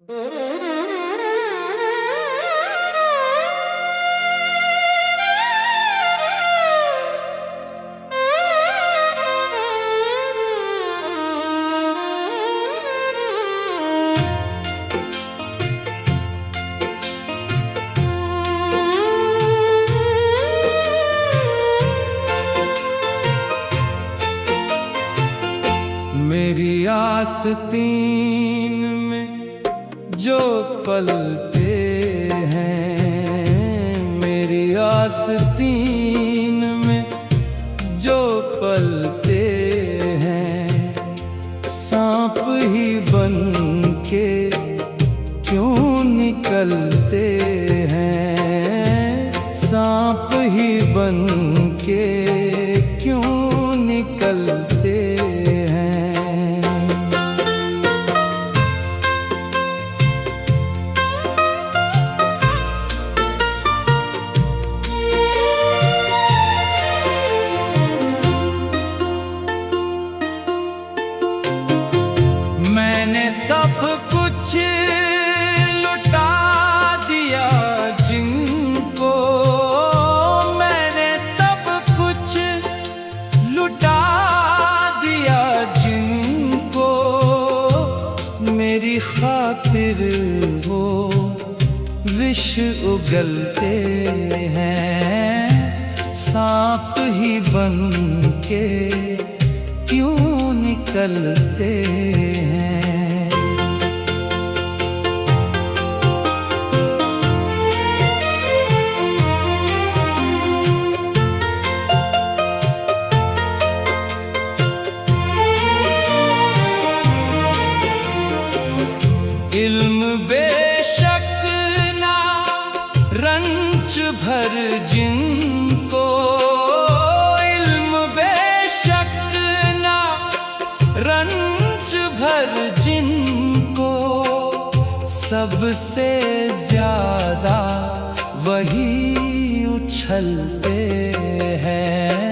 मेरी आस्तीन में जो पलते हैं, मेरी आस्तीन में जो पलते हैं, सांप ही बन के क्यों निकलते हैं, सांप ही बन के क्यों निकलते हैं। मैंने सब कुछ लुटा दिया जिनको, मैंने सब कुछ लुटा दिया जिनको, मेरी खातिर वो विष उगलते हैं, सांप ही बन के क्यों निकलते हैं। इल्म बेशक ना रंच भर जिनको, इल्म बेशक ना रंच भर जिनको, सबसे ज्यादा वही उछलते हैं,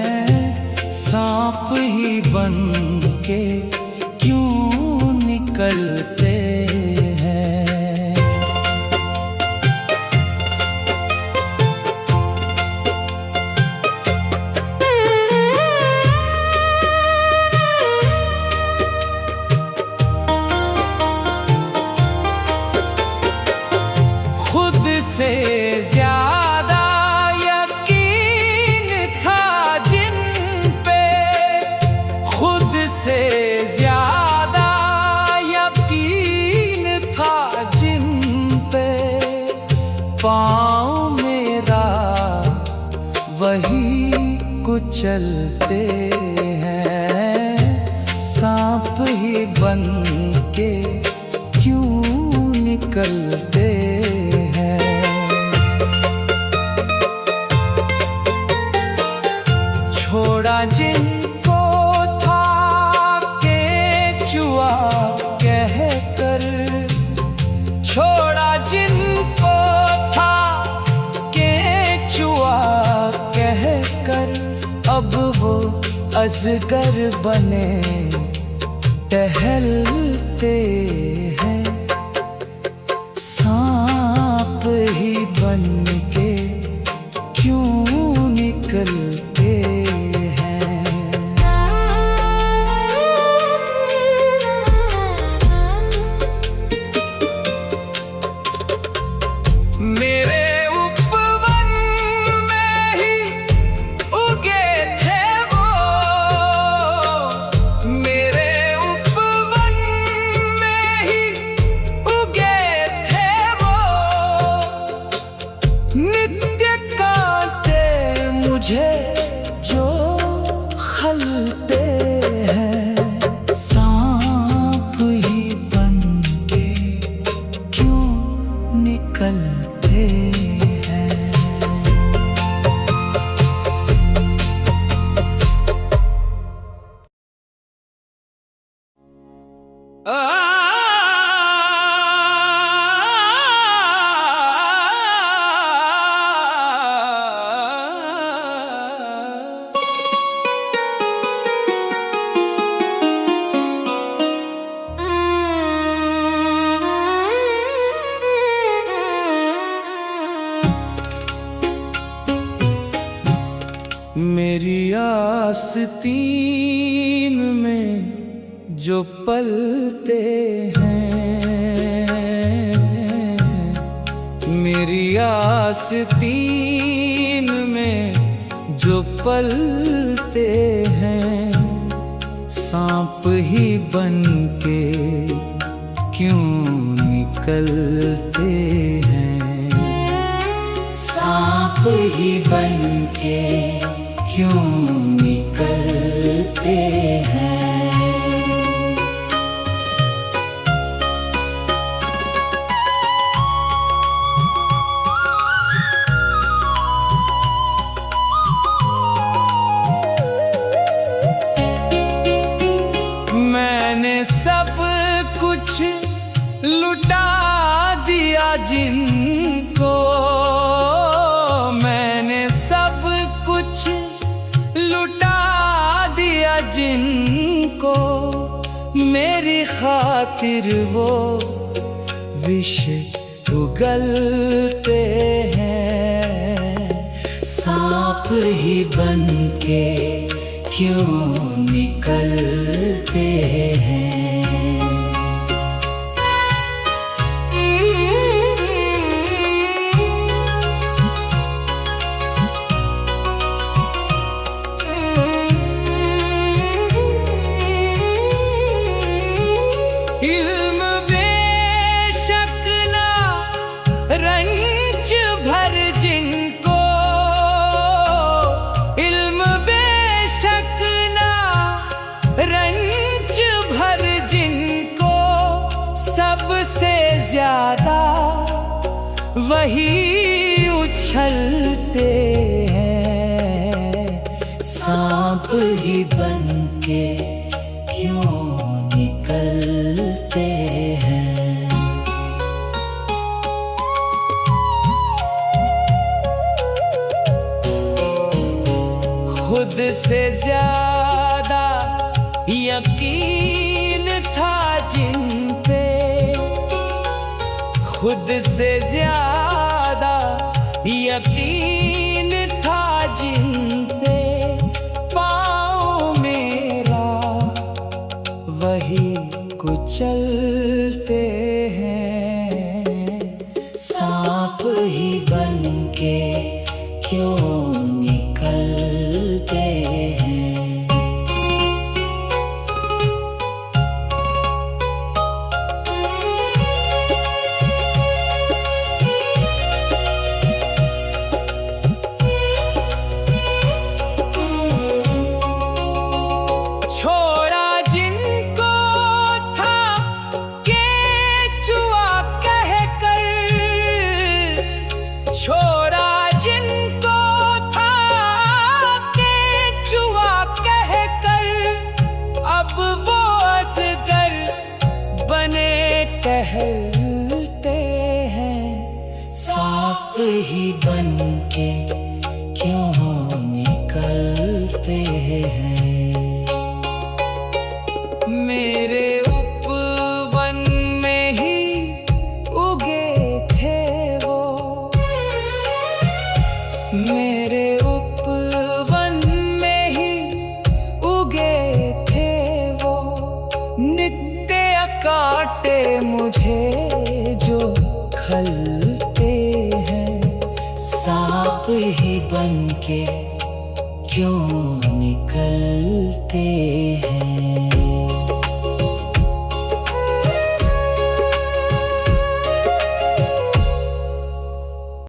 सांप ही बन के क्यों निकलते हैं। खुद से ज्यादा यकीन था जिन पे, खुद से ज्यादा यकीन था जिन पे, पाँव मेरा वही कुचलते हैं, सांप ही बन के क्यों निकलते हैं। छोड़ा जिनको था केचुआ कहकर, छोड़ा जिनको था केचुआ कहकर, अब वो अजगर बने टहलते हैं, सांप ही बन के क्यों निकलते हैं। मेरे उपवन में ही उगे थे वो, मेरे उपवन में ही उगे थे वो, नित्य कांटे मुझे जो खलते हैं, सांप ही बन के क्यों निकलते हैं। आस्तीन में जो पलते हैं, मेरी आस्तीन में जो पलते हैं, सांप ही बनके क्यों निकलते हैं, सांप ही बनके क्यों निकलते हैं। मैंने सब कुछ लुटा दिया जिनको, मैंने सब कुछ लुटा दिया जिनको, मेरी खातिर वो विष उगलते हैं, सांप ही बनके क्यों निकलते हैं। इल्म बेशक ना रंज भर जिनको, इल्म बेशक ना रंज भर जिनको, सबसे ज्यादा वही उछलते हैं, सांप ही बनके क्यों निकलते हैं। खुद से ज्यादा यकीन था जिन पे, खुद से ज्यादा यकीन था जिन पे, पाँव मेरा वही कुचलते हैं, सांप ही बनके क्यों निकलते हैं। छोड़ा जिनको था केचुआ कहकर, छोड़ा जिनको था केचुआ कहकर, अब वो अजगर बने टहलते हैं, सांप ही बनके क्यों निकलते हैं। मेरे उपवन में ही उगे थे वो, मेरे उपवन में ही उगे थे वो, नित्य काटे मुझे जो खलते हैं, सांप ही बनके क्यों निकलते